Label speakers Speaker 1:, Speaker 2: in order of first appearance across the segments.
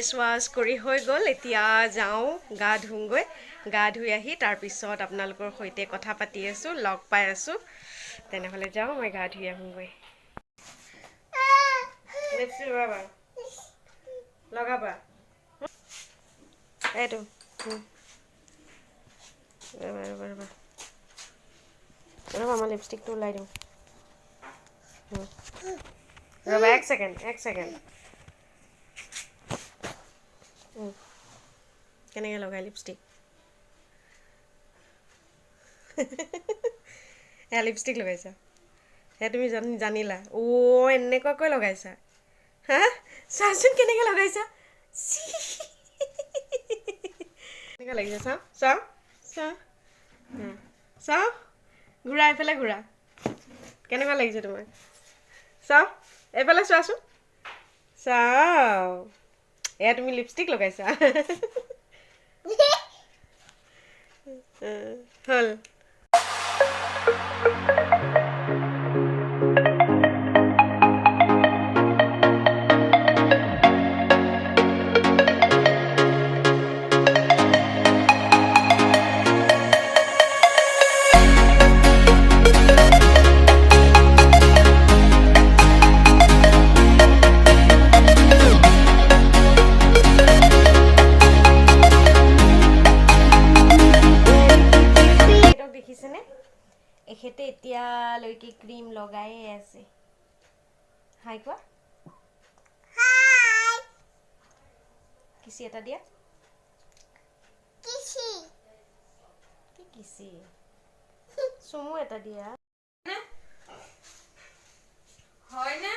Speaker 1: Face wash কৰি হৈ গ'ল এতিয়া যাওঁ গা ধুওঁগৈ গা ধুই আহি তাৰপিছত আপোনালোকৰ সৈতে কথা পাতি আছোঁ লগ পাই আছোঁ তেনেহ'লে যাওঁ মই গা ধুই আহোঁগৈ লিপষ্টিক লগাবা লগাবা এইটো ৰ'বা মই লিপষ্টিকটো ওলাই দিওঁ ৰ'বা এক ছেকেণ্ড কেনেকৈ লগাই লিপষ্টিক এয়া লিপষ্টিক লগাইছা সেয়া তুমি জানিলা এনেকুৱাকৈ লগাইছা হা চাচোন কেনেকৈ লগাইছা কেনেকৈ লাগিছে চাওঁ ঘূৰা এইফালে ঘূৰা কেনেকুৱা লাগিছে তোমাৰ চাওঁ এইফালে চোৱাচোন চাওঁ এয়া তুমি লিপষ্টিক লগাইছা হ'ল এখেতে এতিয়ালৈকে ক্ৰীম লগায়ে আছে হাই কোৱা হাই কিছি এটা দিয়া কিছি কি কিছি চুমু এটা দিয়া হয় না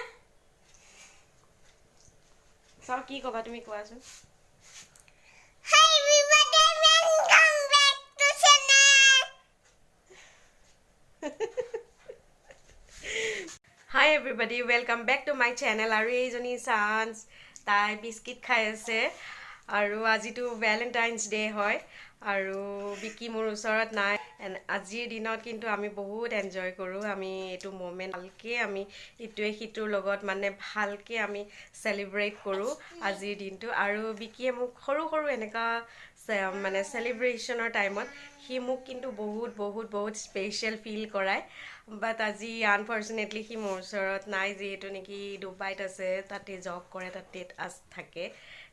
Speaker 1: চাও কি ক'বা তুমি কোৱাচোন Hi everybody, welcome back to my channel. Aru eijoni Sans tai biscuit khai ase aru aji tu Valentine's Day hoy aru Biki mur usorat nai and ajir dinot kintu ami bahut enjoy koru ami etu moment bhalke ami itue hitur logot mane bhalke ami celebrate koru ajir din tu aru Biki muk khoru khoru eneka mane celebration or time hi muk kintu bahut special feel korai but আজি unfortunately সি মোৰ ওচৰত নাই যিহেতু নেকি ডুবাইত আছে তাতে job কৰে তাতে থাকে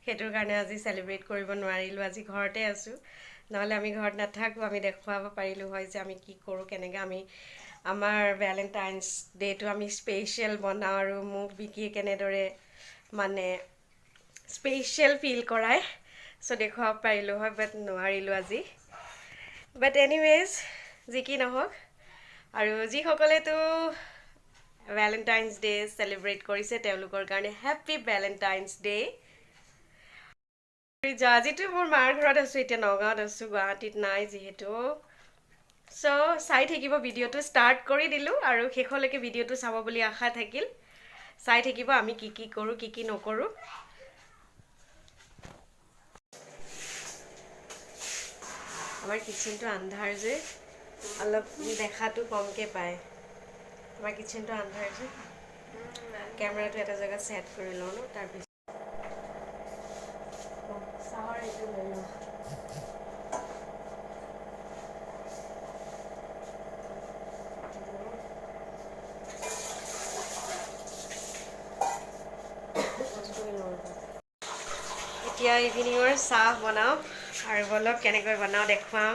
Speaker 1: সেইটোৰ কাৰণে আজি চেলিব্ৰেট কৰিব নোৱাৰিলোঁ আজি ঘৰতে আছোঁ নহ'লে আমি ঘৰত নাথাকোঁ আমি দেখুৱাব পাৰিলোঁ হয় যে আমি কি কৰোঁ কেনেকৈ আমি আমাৰ ভেলেণ্টাইন্স ডে'টো আমি স্পেচিয়েল বনাওঁ আৰু মোক বিকিয়ে কেনেদৰে মানে স্পেচিয়েল ফিল কৰায় চ' দেখুৱাব পাৰিলোঁ হয় বাট নোৱাৰিলোঁ আজি বাট এনিৱেজ যি কি নহওক আৰু যিসকলেতো ভেলেণ্টাইন্স ডে চেলিব্ৰেট কৰিছে তেওঁলোকৰ কাৰণে হেপ্পী ভেলেণ্টাইন্স ডে আজিতো মোৰ মাৰ ঘৰত আছোঁ এতিয়া নগাঁৱত আছোঁ গুৱাহাটীত নাই যিহেতু চ' চাই থাকিব ভিডিঅ'টো ষ্টাৰ্ট কৰি দিলোঁ আৰু শেষলৈকে ভিডিঅ'টো চাব বুলি আশা থাকিল চাই থাকিব আমি কি কি কৰোঁ কি কি নকৰোঁ আমাৰ কিচেনটো আন্ধাৰ যে অলপ দেখাটো কমকে পায় আমাৰ কিচেনটো আন্ধাৰ যে কেমেৰাটো এটা জেগাত সেট কৰি লওঁ ন তাৰপিছত চাহৰ এইটো লৈ লওঁ এতিয়া ইভিনিঙৰ চাহ বনাওঁ আৰু বলক কেনেকৈ বনাওঁ দেখুৱাম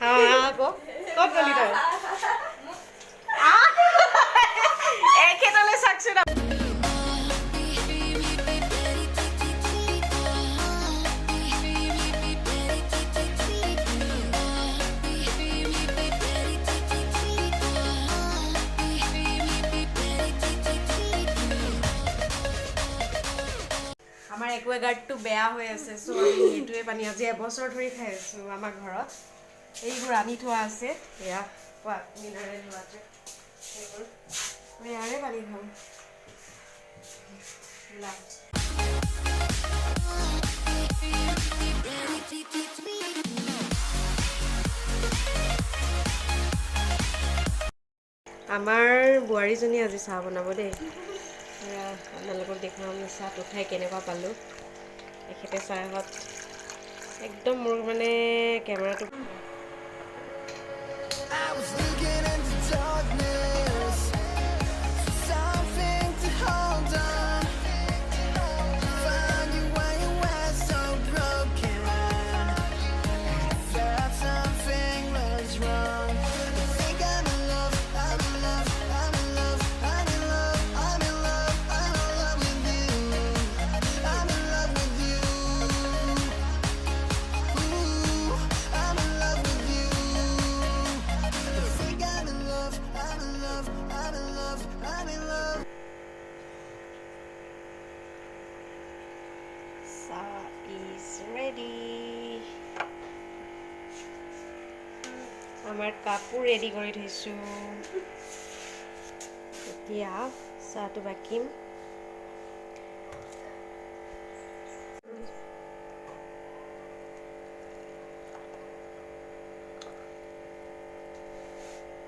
Speaker 1: আকৌ ক'ত গলি তই এখেতলৈ চাকচোন আমাৰ একুৱাগাৰ্ডটো বেয়া হৈ আছে চ' আমি সেইটোৱে পানী আজি এবছৰ ধৰি খাই আছোঁ আমাৰ ঘৰত এইবোৰ আনি থোৱা আছে এয়া কোৱা মিনাৰেল ৱাটাৰ এইবোৰ আমি ইয়াৰে পানী খাওঁ আমাৰ বোৱাৰীজনী আজি চাহ বনাব দেই আপোনালোকক দেখাম চাহটো খাই কেনেকুৱা পালোঁ এখেতে চাহত একদম মোৰ মানে কেমেৰাটো আমাৰ কাপোৰ ৰেডি কৰি থৈছোঁ এতিয়া চাহটো বাকিম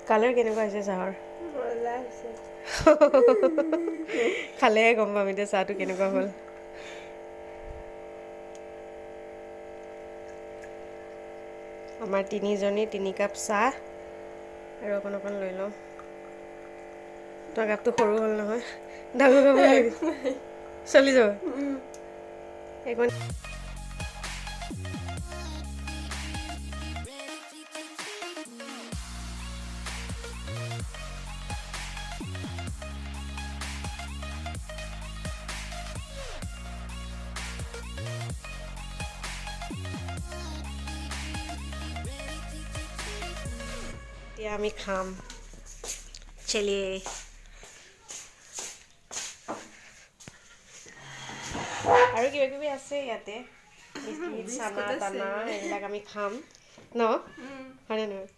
Speaker 1: কালাৰ কেনেকুৱা হৈছে চাহৰ খালেহে গম পাম এতিয়া চাহটো কেনেকুৱা হ'ল আমাৰ তিনিজনী 3 কাপ চাহ আৰু অকণ অকণ লৈ লওঁ তোমাৰ কাপটো সৰু হ'ল নহয় ডাঙৰ কাপ লাগে চলি যাব একণ এতিয়া আমি খাম চলিয়ে আৰু কিবা কিবি আছে ইয়াতে বিস্কিট চানা তানা এইবিলাক আমি খাম ন হয়নে নহয়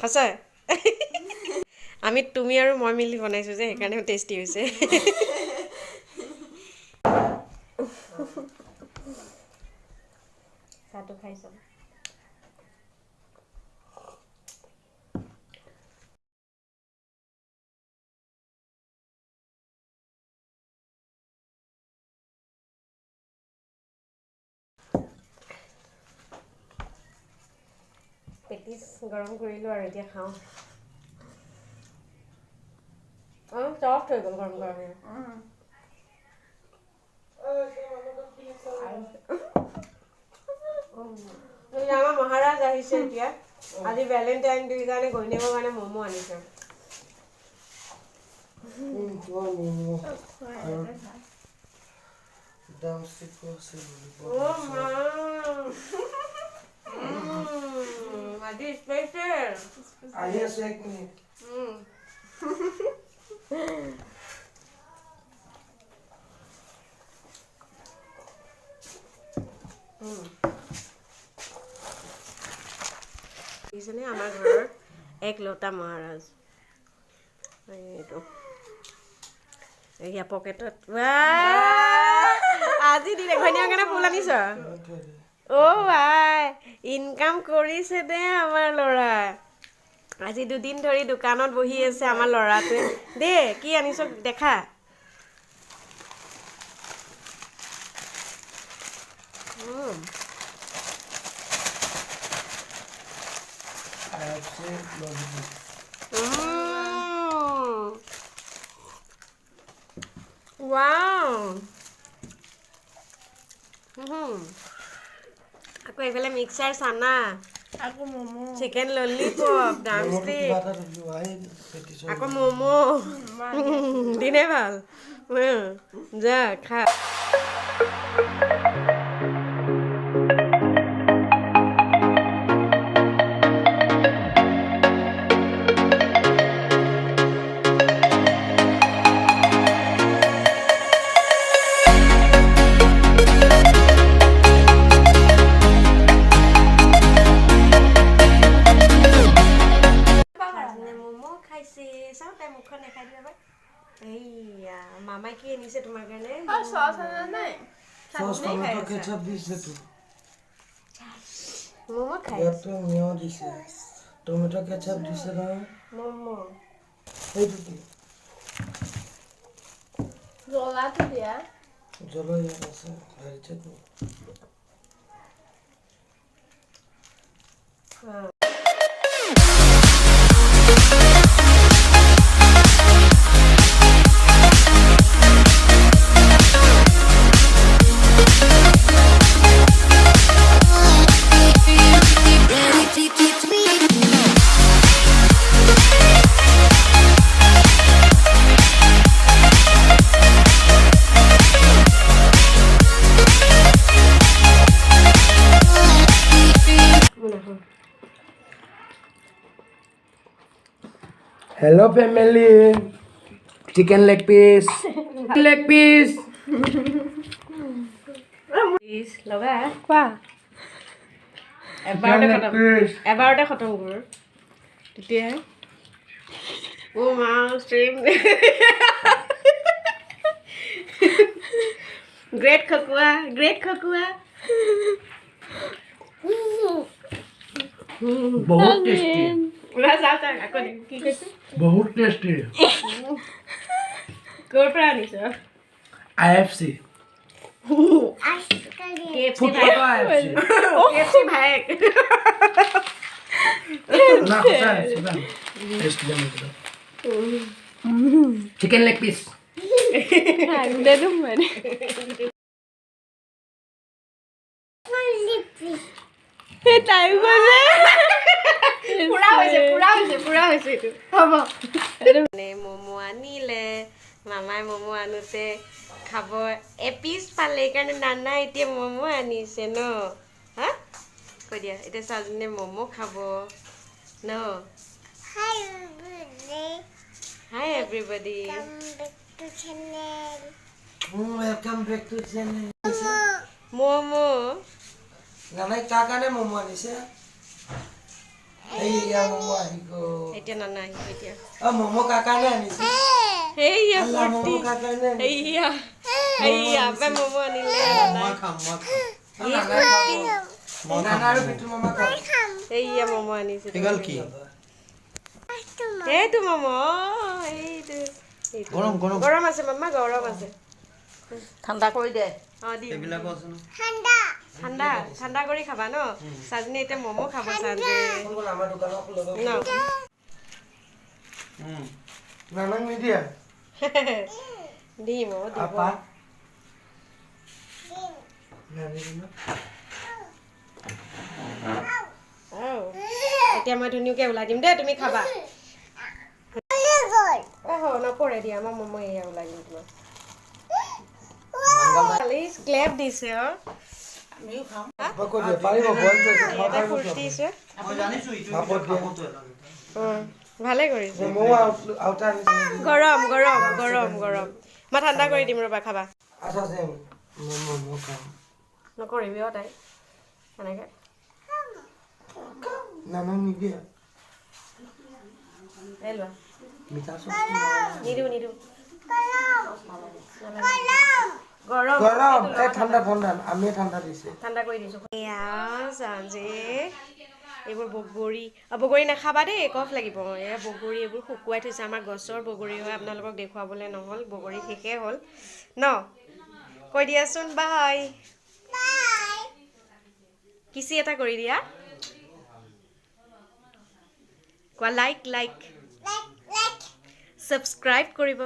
Speaker 1: সঁচাই আমি তুমি আৰু মই মিলি বনাইছোঁ যে সেইকাৰণে টেষ্টি হৈছে চাহটো খাই চাম পেটিছ গৰম কৰিলোঁ আৰু এতিয়া খাওঁ চফ্ট হৈ গ'ল গৰম গৰমে আমাৰ মহাৰাজ আহিছে এতিয়া আজি ভেলেণ্টাইন ডেৰ কাৰণে ঘৈণীয়েকৰ কাৰণে ম'ম' আনিছে আজি স্পেচিয়েল আহি আছে এক মিনিট এইজনে আমাৰ ঘৰৰ এক লতা মহাৰাজ এইটো এয়া পকেটত আজি দিলে ঘৈণীয়াৰ কাৰণে ফুল আনিছ আই ইনকাম কৰিছে দে আমাৰ ল'ৰা আজি 2 দিন ধৰি দোকানত বহি আছে আমাৰ ল'ৰাটোৱে দে কি আনিছ দেখা Wow. Aku এইফালে মিক্সাৰ চানা আকৌ মমো চিকেন ললিপপ ড্ৰামষ্টিক আকৌ মমো দিনে ভাল যা খা মামাই কি আনিছে তোমাৰ কাৰণে সস আনা নাই সস টমেটো কেচাপ দিছে তো মমো খাই তো নিও দিছে
Speaker 2: টমেটো কেচাপ দিছে না
Speaker 1: মমো
Speaker 2: এইটো কি
Speaker 1: জ্বলাটো দিয়া
Speaker 2: জ্বলা ইয়াত আছে হেৰি চাটনি Hello family. Chicken leg piece. Leg piece.
Speaker 1: Please লগা
Speaker 3: কোৱা
Speaker 1: এবাৰতে খতম কৰ তেতিয়া মা ষ্ট্ৰীম গ্ৰেট খকুৱা
Speaker 2: बहुत टेस्टी
Speaker 1: ওলা যাওঁ তাক আকৌ কি কৈছে
Speaker 2: बहुत टेस्टी
Speaker 1: ক'ৰ পৰা আনিছ
Speaker 2: IFC
Speaker 1: KFC
Speaker 2: football IFC
Speaker 1: KFC ভাইক
Speaker 2: ना होता है सुना टेस्ट लेने के चिकन लेग पीस
Speaker 3: খাওঁতে মানে তাই কৈছে
Speaker 1: পুৰা হৈছে এইটো হ'ব মানে ম'ম' আনিলে মামাই ম'ম' আনোতে খাব এপিচ পালে সেইকাৰণে নানা এতিয়া ম'ম' আনিছে ন হা কৈ দিয়া এতিয়া চাজনে ম'ম' খাব ন hi everybody
Speaker 2: welcome back to channel
Speaker 1: momo'
Speaker 2: নানাই কা কানে মমো আনিছে এইয়া মমো আহিগো
Speaker 1: এতিয়া নানা আহিব এতিয়া
Speaker 2: মমো কা কানে আনিছে
Speaker 1: হেইয়া
Speaker 2: আল্লাহ মমো কা কানে
Speaker 1: হেইয়া আপে ম'ম' আনিলে
Speaker 2: মই খাম নানা আৰু বিটু মামা খাম
Speaker 1: হেইয়া ম'ম' আনিছে
Speaker 2: এগাল কি
Speaker 1: এইটো ম'ম' এইটো
Speaker 2: গৰম গৰম
Speaker 1: গৰম আছে মামা গৰম আছে
Speaker 3: ঠাণ্ডা কৰি দে
Speaker 1: দি
Speaker 2: এইবিলাক আছে ন
Speaker 1: ঠাণ্ডা কৰি খাবা ন চাজনী এতিয়া ম'ম' খাব চাজনী
Speaker 2: আমাৰ দোকানত লগাও
Speaker 1: ন
Speaker 2: নানাক নিদিয়া
Speaker 1: দিম দিব
Speaker 2: আপা নানিদিম
Speaker 1: এতিয়া মই ধুনীয়াকৈ ওলাই দিম দেই তুমি খাবা নপৰে দিয়া আমাৰ ম'ম' এয়া ওলাই দিম তোমাক খালি ক্লেপ দিছে
Speaker 2: আমিও খাম কৈ দিয়া পাৰিব বইল কৰিছে খাব
Speaker 1: এটা
Speaker 2: পাৰিব
Speaker 1: ফুৰ্তি দিছে
Speaker 2: মই জানিছো ইটো খাবতো
Speaker 1: ভালে কৰিছে
Speaker 2: মমো আউটাৰ
Speaker 1: গৰম গৰম গৰম গৰম মই ঠাণ্ডা কৰি দিম ৰ'বা খাবা
Speaker 2: আচ্ছা যে মমো খাম
Speaker 1: নকৰিবি তাই এনেকৈ
Speaker 2: নানা নিদিয়া
Speaker 1: এই লোৱা
Speaker 2: মিঠা চব
Speaker 1: নিদিওঁ গৰম
Speaker 2: গৰম এই ঠাণ্ডা আমি ঠাণ্ডা দিছে
Speaker 1: ঠাণ্ডা কৰি দিছোঁ এয়া চাঞ্জে এইবোৰ বগৰী নাখাবা দেই কফ লাগিব এয়া বগৰী এইবোৰ শুকুৱাই থৈছে আমাৰ গছৰ বগৰী হয় আপোনালোকক দেখুৱাবলৈ নহ'ল বগৰী শেষেই হ'ল ন কৈ দিয়াচোন বাই কিচি এটা কৰি দিয়া কোৱা লাইক ছাবস্ক্ৰাইব কৰিব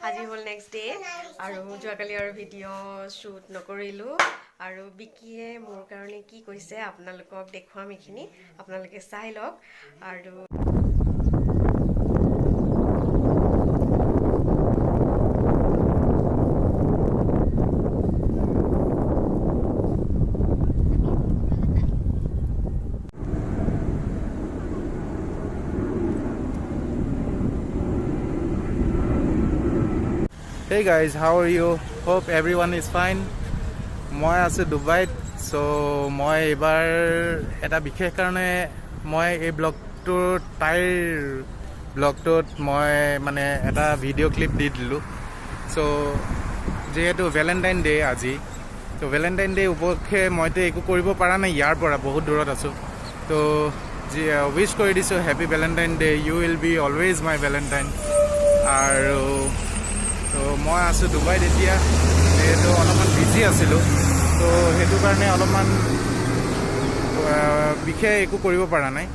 Speaker 1: আজি হ'ল নেক্সট ডে আৰু যোৱাকালি আৰু ভিডিঅ' শ্বুট নকৰিলোঁ আৰু বিকিয়ে মোৰ কাৰণে কি কৈছে আপোনালোকক দেখুৱাম এইখিনি আপোনালোকে চাই লওক আৰু
Speaker 4: Hey guys, how are you? Hope everyone is fine. মই আছোঁ ডুবাইত চ' মই এইবাৰ এটা বিশেষ কাৰণে মই এই তাইৰ ব্লগটোত মই মানে এটা ভিডিঅ' ক্লিপ দি দিলোঁ চ' যিহেতু ভেলেণ্টাইন ডে' আজি তো ভেলেণ্টাইন ডে উপলক্ষে মইতো একো কৰিব পৰা নাই, ইয়াৰ পৰা বহুত দূৰত আছোঁ। তো উইচ কৰি দিছোঁ happy Valentine Day, you will be always my valentine. আৰু তো মই আছোঁ ডুবাইত এতিয়া, যিহেতু অলপমান বিজি আছিলোঁ, তো সেইটো কাৰণে অলপমান বিশেষ একো কৰিব পৰা নাই।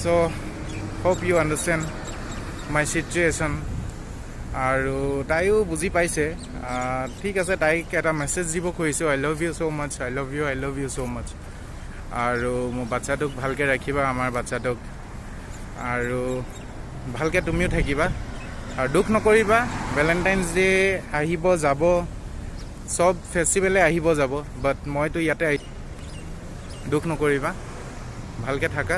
Speaker 4: চ' হোপ ইউ আণ্ডাৰষ্টেণ্ড মাই চিটুৱেশ্যন। আৰু তাইও বুজি পাইছে। ঠিক আছে, তাইক এটা মেছেজ দিব খুজিছোঁ, I love you so' much, I love you so' মাছ। আৰু মোৰ বাচ্ছাটোক ভালকৈ ৰাখিবা, আমাৰ বাচ্ছাটোক, আৰু ভালকৈ তুমিও থাকিবা আৰু দুখ নকৰিবা। ভেলেণ্টাইন্স ডে আহিব যাব, চব ফেষ্টিভেলে আহিব যাব, বাট মইতো ইয়াতে দুখ নকৰিবা, ভালকৈ থাকা,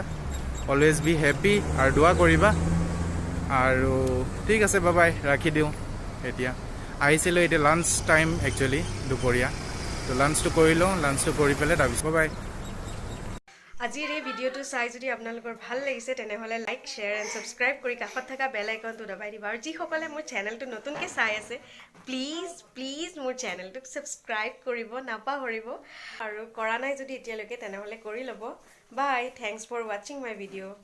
Speaker 4: অলৱেজ বি হেপ্পী আৰু দোৱা কৰিবা। আৰু ঠিক আছে, বাই, ৰাখি দিওঁ। এতিয়া আহিছিলোঁ, এতিয়া লাঞ্চ টাইম একচুৱেলি দুপৰীয়া, তো লাঞ্চটো কৰি লওঁ, লাঞ্চটো কৰি পেলাই তাৰপিছত বাই।
Speaker 1: আজিৰ এই ভিডিঅ'টো চাই যদি আপোনালোকৰ ভাল লাগিছে তেনেহ'লে লাইক, শ্বেয়াৰ এণ্ড ছাবস্ক্ৰাইব কৰি কাষত থকা বেল আইকনটো দবাই দিব। আৰু যিসকলে মোৰ চেনেলটো নতুনকৈ চাই আছে, প্লিজ মোৰ চেনেলটোক ছাবস্ক্ৰাইব কৰিব নাপাহৰিব। আৰু কৰা নাই যদি এতিয়ালৈকে তেনেহ'লে কৰি ল'ব। বাই, থেংকছ ফৰ ৱাচিং মাই ভিডিঅ'।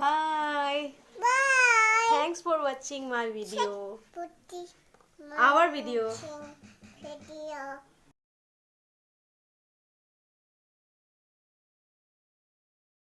Speaker 1: বাই, থেংকছ ফৰ ৱাচিং মাই ভিডিঅ', আৱাৰ ভিডিঅ'।